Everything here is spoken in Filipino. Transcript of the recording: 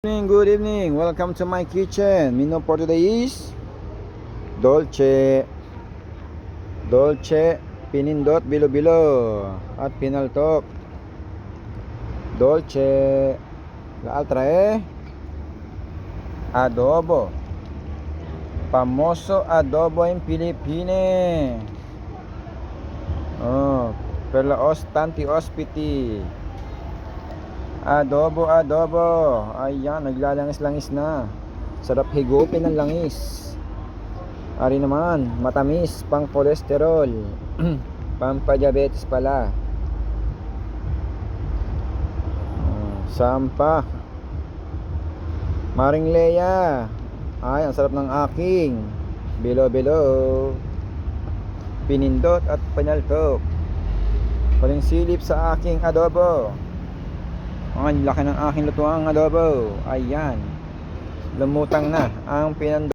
Good evening. Welcome to my kitchen. Menu for today is Dolce. Dolce, pinindot, bilo-bilo at pinaltok. Dolce. L'altra è adobo. Famoso adobo in Filippine. Per tanti ospiti. Adobo. Ayan, naglalangis-langis na. Sarap higupin ng langis. Ari naman, matamis, pang kolesterol. Pampadiabetes pala. Sampa. Maring Leia. Ay, ang sarap ng aking bilo-bilo. Pinindot at pinaltok. Paling silip sa aking adobo. Ang laki ng aking lutuang adobo. Ayan. Lumutang na ang pinandot.